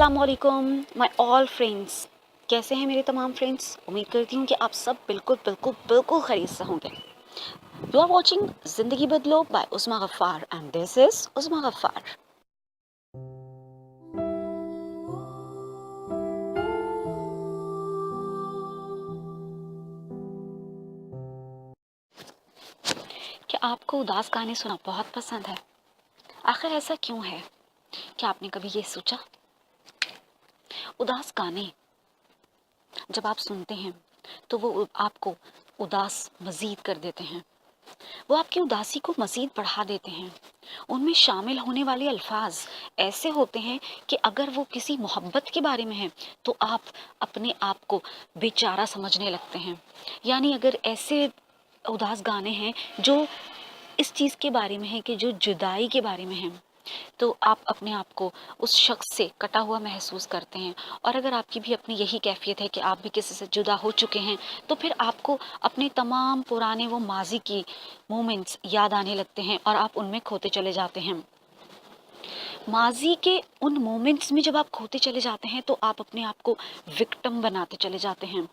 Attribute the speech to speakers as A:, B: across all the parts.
A: अस्सलामुअलैकुम my all friends. कैसे हैं मेरे तमाम फ्रेंड्स? उम्मीद करती हूँ कि आप सब बिल्कुल बिल्कुल बिल्कुल खैरियत से होंगे। You are watching Zindagi Badlo by Usma Gaffar and this is Usma Gaffar. क्या आपको उदास गाने सुनना बहुत पसंद है? आखिर ऐसा क्यों है? क्या आपने कभी ये सोचा? उदास गाने जब आप सुनते हैं तो वो आपको उदास मजीद कर देते हैं, वो आपकी उदासी को मजीद बढ़ा देते हैं। उनमें शामिल होने वाले अल्फाज ऐसे होते हैं कि अगर वो किसी मोहब्बत के बारे में है तो आप अपने आप को बेचारा समझने लगते हैं। यानी अगर ऐसे उदास गाने हैं जो इस चीज़ के बारे में है कि जो जुदाई के बारे में है, तो आप अपने आप को उस शख्स से कटा हुआ महसूस करते हैं। और अगर आपकी भी अपनी यही कैफियत है कि आप भी किसी से जुदा हो चुके हैं, तो फिर आपको अपने तमाम पुराने वो माजी की मोमेंट्स याद आने लगते हैं और आप उनमें खोते चले जाते हैं। माजी के उन मोमेंट्स में जब आप खोते चले जाते हैं तो आप अपने आप को विक्टिम बनाते चले जाते हैं।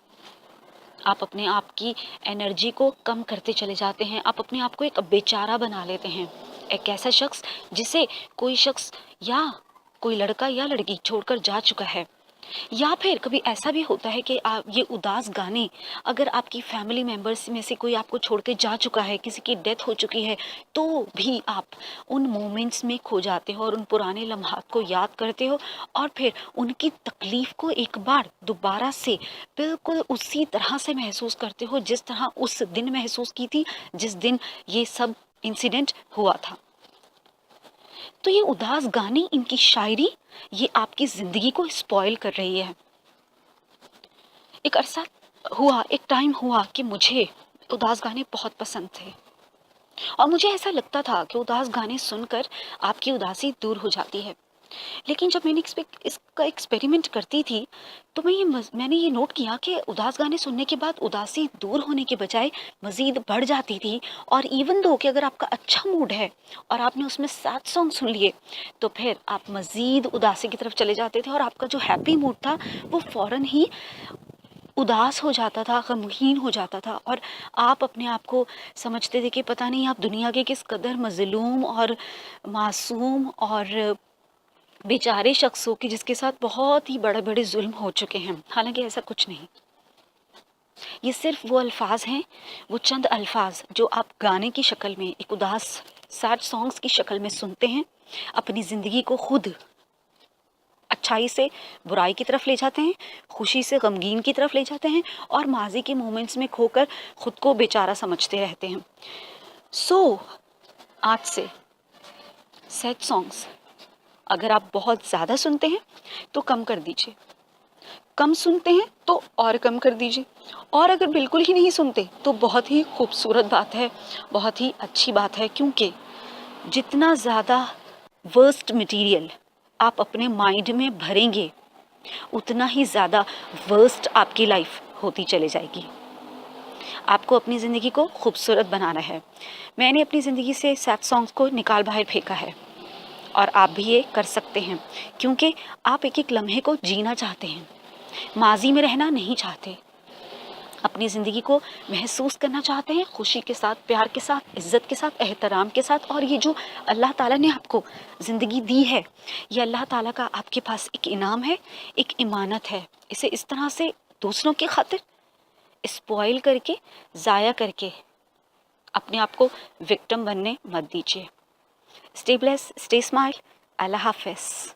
A: आप अपने आप की एनर्जी को कम करते चले जाते हैं। आप अपने आप को एक बेचारा बना लेते हैं, एक ऐसा शख्स जिसे कोई शख्स या कोई लड़का या लड़की छोड़कर जा चुका है। या फिर कभी ऐसा भी होता है कि आप ये उदास गाने, अगर आपकी फैमिली मेंबर्स में से कोई आपको छोड़ के जा चुका है, किसी की डेथ हो चुकी है, तो भी आप उन मोमेंट्स में खो जाते हो और उन पुराने लम्हात को याद करते हो और फिर उनकी तकलीफ को एक बार दोबारा से बिल्कुल उसी तरह से महसूस करते हो जिस तरह उस दिन महसूस की थी जिस दिन ये सब इंसिडेंट हुआ था। तो ये उदास गाने, इनकी शायरी, ये आपकी जिंदगी को स्पॉइल कर रही है। एक टाइम हुआ कि मुझे उदास गाने बहुत पसंद थे और मुझे ऐसा लगता था कि उदास गाने सुनकर आपकी उदासी दूर हो जाती है। लेकिन जब मैंने इसका एक्सपेरिमेंट करती थी तो मैंने ये नोट किया कि उदास गाने सुनने के बाद उदासी दूर होने के बजाय मज़ीद बढ़ जाती थी। और इवन दो कि अगर आपका अच्छा मूड है और आपने उसमें सैड सॉन्ग सुन लिए तो फिर आप मज़ीद उदासी की तरफ चले जाते थे और आपका जो हैप्पी मूड था वो फ़ौरन ही उदास हो जाता था, गमगीन हो जाता था और आप अपने आप को समझते थे कि पता नहीं आप दुनिया के किस कदर मज़लूम और मासूम और बेचारे शख्स हो कि जिसके साथ बहुत ही बड़े बड़े जुल्म हो चुके हैं। हालांकि ऐसा कुछ नहीं, ये सिर्फ वो अल्फाज हैं, वो चंद अल्फाज जो आप गाने की शक्ल में, एक उदास सैड सॉन्ग्स की शक्ल में सुनते हैं, अपनी ज़िंदगी को खुद अच्छाई से बुराई की तरफ ले जाते हैं, खुशी से गमगीन की तरफ ले जाते हैं और माजी के मोमेंट्स में खोकर खुद को बेचारा समझते रहते हैं। आज से सैड सॉन्ग्स अगर आप बहुत ज़्यादा सुनते हैं तो कम कर दीजिए, कम सुनते हैं तो और कम कर दीजिए, और अगर बिल्कुल ही नहीं सुनते तो बहुत ही खूबसूरत बात है, बहुत ही अच्छी बात है। क्योंकि जितना ज़्यादा वर्स्ट मटेरियल आप अपने माइंड में भरेंगे उतना ही ज़्यादा वर्स्ट आपकी लाइफ होती चली जाएगी। आपको अपनी ज़िंदगी को खूबसूरत बनाना है। मैंने अपनी ज़िंदगी से सैड सॉन्ग्स को निकाल बाहर फेंका है और आप भी ये कर सकते हैं, क्योंकि आप एक एक लम्हे को जीना चाहते हैं, माजी में रहना नहीं चाहते, अपनी ज़िंदगी को महसूस करना चाहते हैं खुशी के साथ, प्यार के साथ, इज़्ज़त के साथ, एहतराम के साथ। और ये जो अल्लाह ताला ने आपको ज़िंदगी दी है, ये अल्लाह ताला का आपके पास एक इनाम है, एक इमानत है। इसे इस तरह से दूसरों की खातिर स्पॉइल करके, ज़ाया करके अपने आप को विक्टिम बनने मत दीजिए। Stay blessed, stay smile. Allah Hafiz.